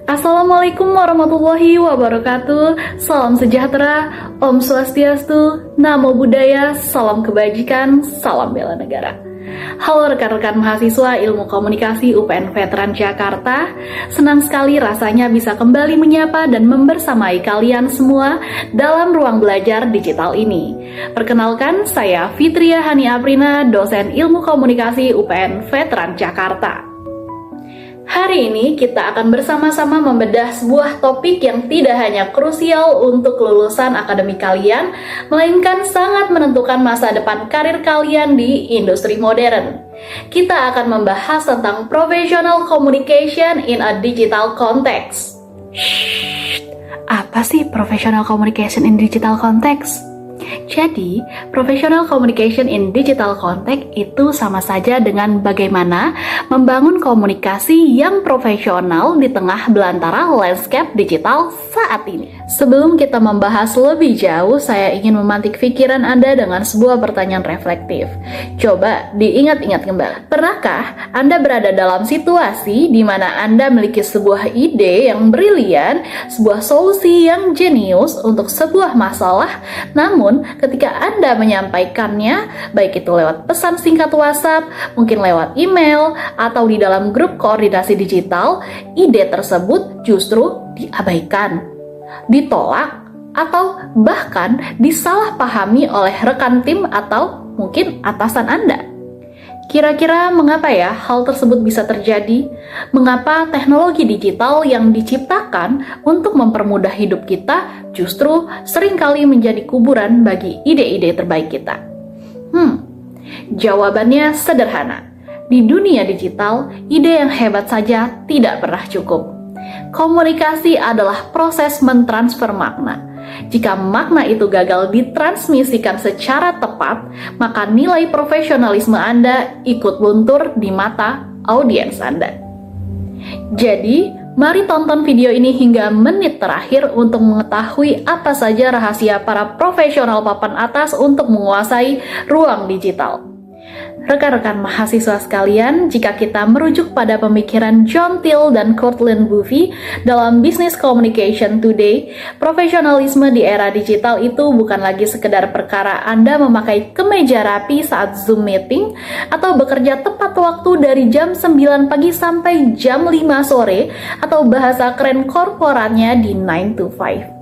Assalamualaikum warahmatullahi wabarakatuh. Salam sejahtera, Om Swastiastu, Namo Buddhaya, salam kebajikan, salam bela negara. Halo rekan-rekan mahasiswa Ilmu Komunikasi UPN Veteran Jakarta. Senang sekali rasanya bisa kembali menyapa dan membersamai kalian semua dalam ruang belajar digital ini. Perkenalkan, saya Fitria Hani Aprina, dosen Ilmu Komunikasi UPN Veteran Jakarta. Hari ini kita akan bersama-sama membedah sebuah topik yang tidak hanya krusial untuk lulusan akademik kalian, melainkan sangat menentukan masa depan karir kalian di industri modern. Kita akan membahas tentang professional communication in a digital context. Apa sih professional communication in digital context? Jadi, professional communication in digital context itu sama saja dengan bagaimana membangun komunikasi yang profesional di tengah belantara landscape digital saat ini. Sebelum kita membahas lebih jauh, saya ingin memantik pikiran Anda dengan sebuah pertanyaan reflektif. Coba diingat-ingat kembali. Pernahkah Anda berada dalam situasi di mana Anda memiliki sebuah ide yang brilian, sebuah solusi yang jenius untuk sebuah masalah, namun ketika Anda menyampaikannya, baik itu lewat pesan singkat WhatsApp, mungkin lewat email, atau di dalam grup koordinasi digital, ide tersebut justru diabaikan, ditolak, atau bahkan disalahpahami oleh rekan tim atau mungkin atasan Anda. Kira-kira mengapa ya hal tersebut bisa terjadi? Mengapa teknologi digital yang diciptakan untuk mempermudah hidup kita justru seringkali menjadi kuburan bagi ide-ide terbaik kita? Jawabannya sederhana. Di dunia digital, ide yang hebat saja tidak pernah cukup. Komunikasi adalah proses mentransfer makna. Jika makna itu gagal ditransmisikan secara tepat, maka nilai profesionalisme Anda ikut luntur di mata audiens Anda. Jadi, mari tonton video ini hingga menit terakhir untuk mengetahui apa saja rahasia para profesional papan atas untuk menguasai ruang digital. Rekan-rekan mahasiswa sekalian, jika kita merujuk pada pemikiran John Till dan Courtland Buffy dalam Business Communication Today, profesionalisme di era digital itu bukan lagi sekedar perkara Anda memakai kemeja rapi saat Zoom meeting atau bekerja tepat waktu dari jam 9 pagi sampai jam 5 sore atau bahasa keren korporatnya di 9 to 5.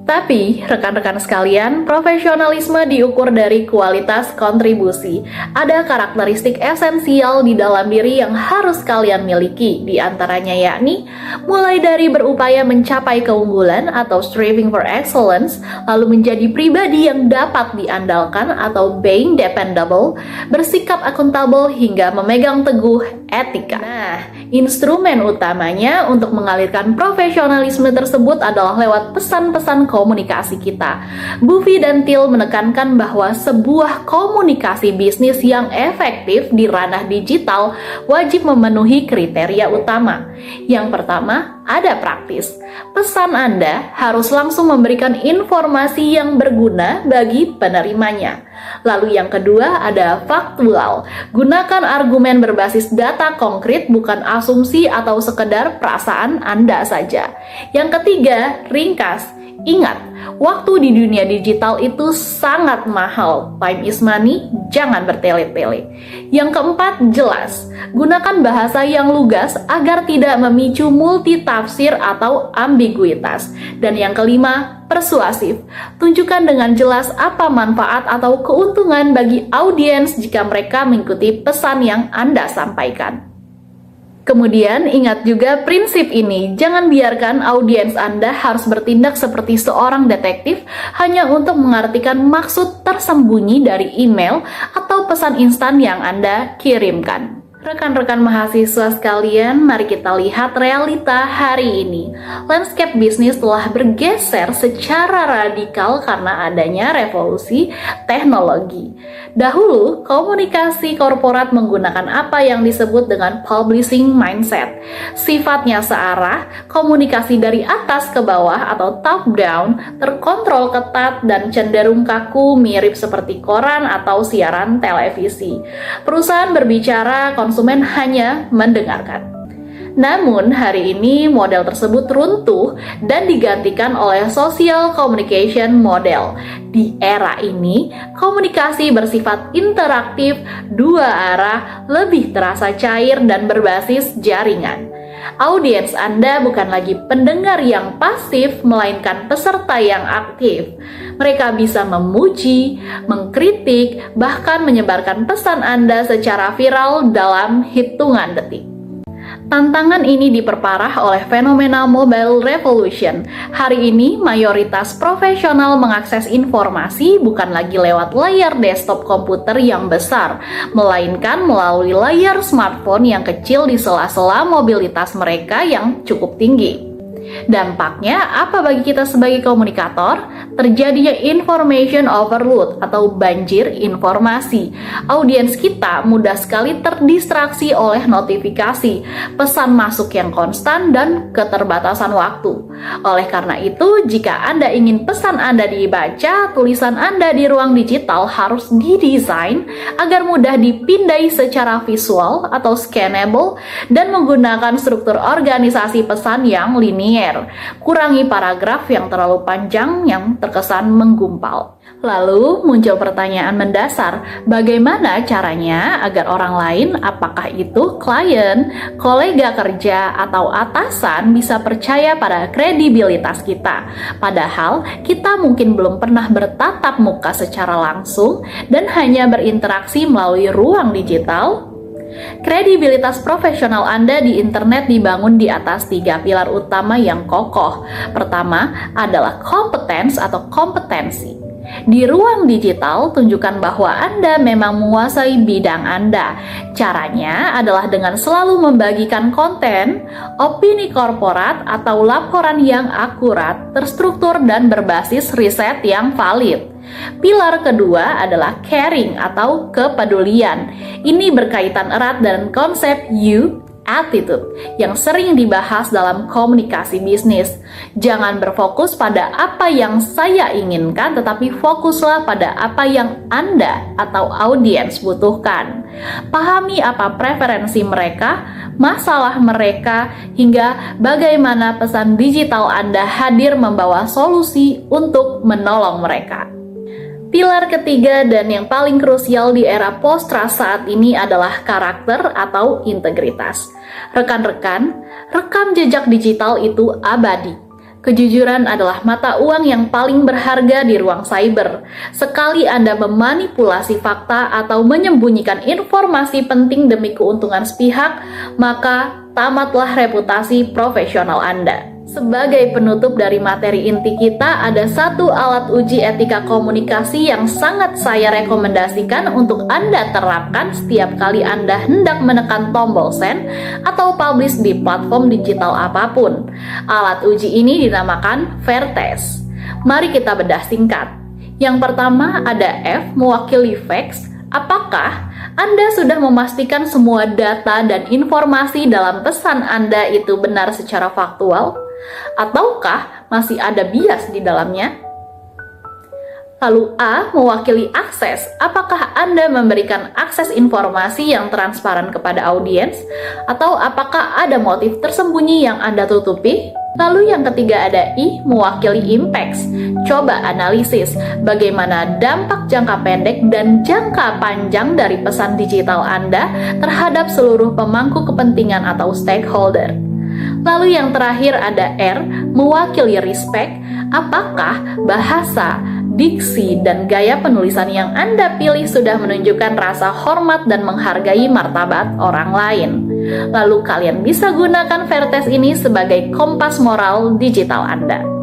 Tapi, rekan-rekan sekalian, profesionalisme diukur dari kualitas kontribusi. Ada karakteristik esensial di dalam diri yang harus kalian miliki, di antaranya yakni, mulai dari berupaya mencapai keunggulan atau striving for excellence, lalu menjadi pribadi yang dapat diandalkan atau being dependable, bersikap akuntabel hingga memegang teguh etika. Nah, instrumen utamanya untuk mengalirkan profesionalisme tersebut adalah lewat pesan-pesan komunikasi kita. Buffy dan Till menekankan bahwa sebuah komunikasi bisnis yang efektif di ranah digital wajib memenuhi kriteria utama. Yang pertama, ada praktis. Pesan Anda harus langsung memberikan informasi yang berguna bagi penerimanya. Lalu yang kedua ada faktual. Gunakan argumen berbasis data konkret, bukan asumsi atau sekedar perasaan Anda saja. Yang ketiga, ringkas. Ingat, waktu di dunia digital itu sangat mahal. Time is money, jangan bertele-tele. Yang keempat, jelas. Gunakan bahasa yang lugas agar tidak memicu multitafsir atau ambiguitas. Dan yang kelima, persuasif. Tunjukkan dengan jelas apa manfaat atau keuntungan bagi audiens jika mereka mengikuti pesan yang Anda sampaikan. Kemudian ingat juga prinsip ini, jangan biarkan audiens Anda harus bertindak seperti seorang detektif hanya untuk mengartikan maksud tersembunyi dari email atau pesan instan yang Anda kirimkan. Rekan-rekan mahasiswa sekalian, mari kita lihat realita hari ini. Landscape bisnis telah bergeser secara radikal karena adanya revolusi teknologi. Dahulu, komunikasi korporat menggunakan apa yang disebut dengan publishing mindset. Sifatnya searah, komunikasi dari atas ke bawah atau top down, terkontrol ketat dan cenderung kaku, mirip seperti koran atau siaran televisi. Perusahaan berbicara, konsumen hanya mendengarkan. Namun, hari ini model tersebut runtuh dan digantikan oleh social communication model. Di era ini, komunikasi bersifat interaktif, dua arah, lebih terasa cair dan berbasis jaringan. Audiens Anda bukan lagi pendengar yang pasif, melainkan peserta yang aktif. Mereka bisa memuji, mengkritik, bahkan menyebarkan pesan Anda secara viral dalam hitungan detik. Tantangan ini diperparah oleh fenomena mobile revolution. Hari ini, mayoritas profesional mengakses informasi bukan lagi lewat layar desktop komputer yang besar, melainkan melalui layar smartphone yang kecil di sela-sela mobilitas mereka yang cukup tinggi. Dampaknya apa bagi kita sebagai komunikator? Terjadinya information overload atau banjir informasi. Audiens kita mudah sekali terdistraksi oleh notifikasi, pesan masuk yang konstan, dan keterbatasan waktu. Oleh karena itu, jika Anda ingin pesan Anda dibaca, tulisan Anda di ruang digital harus didesain agar mudah dipindai secara visual atau scannable dan menggunakan struktur organisasi pesan yang linear. Kurangi paragraf yang terlalu panjang yang terkesan menggumpal. Lalu muncul pertanyaan mendasar, bagaimana caranya agar orang lain, apakah itu klien, kolega kerja, atau atasan, bisa percaya pada kredibilitas kita? Padahal kita mungkin belum pernah bertatap muka secara langsung dan hanya berinteraksi melalui ruang digital. Kredibilitas profesional Anda di internet dibangun di atas 3 pilar utama yang kokoh. Pertama adalah kompetens atau kompetensi. Di ruang digital, tunjukkan bahwa Anda memang menguasai bidang Anda. Caranya adalah dengan selalu membagikan konten, opini korporat, atau laporan yang akurat, terstruktur, dan berbasis riset yang valid. Pilar kedua adalah caring atau kepedulian. Ini berkaitan erat dengan konsep you attitude yang sering dibahas dalam komunikasi bisnis. Jangan berfokus pada apa yang saya inginkan, tetapi fokuslah pada apa yang Anda atau audiens butuhkan. Pahami apa preferensi mereka, masalah mereka, hingga bagaimana pesan digital Anda hadir membawa solusi untuk menolong mereka. Pilar ketiga dan yang paling krusial di era post-trust saat ini adalah karakter atau integritas. Rekan-rekan, rekam jejak digital itu abadi. Kejujuran adalah mata uang yang paling berharga di ruang cyber. Sekali Anda memanipulasi fakta atau menyembunyikan informasi penting demi keuntungan sepihak, maka tamatlah reputasi profesional Anda. Sebagai penutup dari materi inti kita, ada satu alat uji etika komunikasi yang sangat saya rekomendasikan untuk Anda terapkan setiap kali Anda hendak menekan tombol send atau publish di platform digital apapun. Alat uji ini dinamakan FAIR test. Mari kita bedah singkat. Yang pertama ada F, mewakili facts. Apakah Anda sudah memastikan semua data dan informasi dalam pesan Anda itu benar secara faktual? Ataukah masih ada bias di dalamnya? Lalu A, mewakili akses. Apakah Anda memberikan akses informasi yang transparan kepada audiens? Atau apakah ada motif tersembunyi yang Anda tutupi? Lalu yang ketiga ada I, mewakili impacts. Coba analisis bagaimana dampak jangka pendek dan jangka panjang dari pesan digital Anda terhadap seluruh pemangku kepentingan atau stakeholder. Lalu yang terakhir ada R, mewakili respect. Apakah bahasa, diksi, dan gaya penulisan yang Anda pilih sudah menunjukkan rasa hormat dan menghargai martabat orang lain? Lalu kalian bisa gunakan FAIR test ini sebagai kompas moral digital Anda.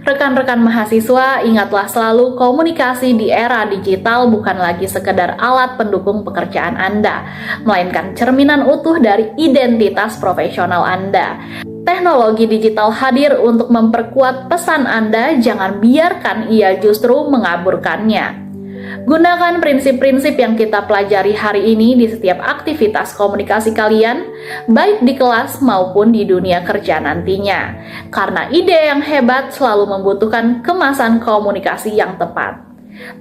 Rekan-rekan mahasiswa, ingatlah selalu komunikasi di era digital bukan lagi sekedar alat pendukung pekerjaan Anda, melainkan cerminan utuh dari identitas profesional Anda. Teknologi digital hadir untuk memperkuat pesan Anda, jangan biarkan ia justru mengaburkannya. Gunakan prinsip-prinsip yang kita pelajari hari ini di setiap aktivitas komunikasi kalian, baik di kelas maupun di dunia kerja nantinya. Karena ide yang hebat selalu membutuhkan kemasan komunikasi yang tepat.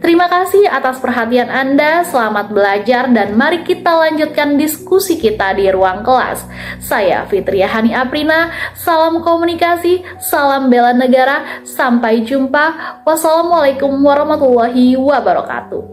Terima kasih atas perhatian Anda, selamat belajar dan mari kita lanjutkan diskusi kita di ruang kelas. Saya Fitria Hani Aprina, salam komunikasi, salam bela negara, sampai jumpa. Wassalamualaikum warahmatullahi wabarakatuh.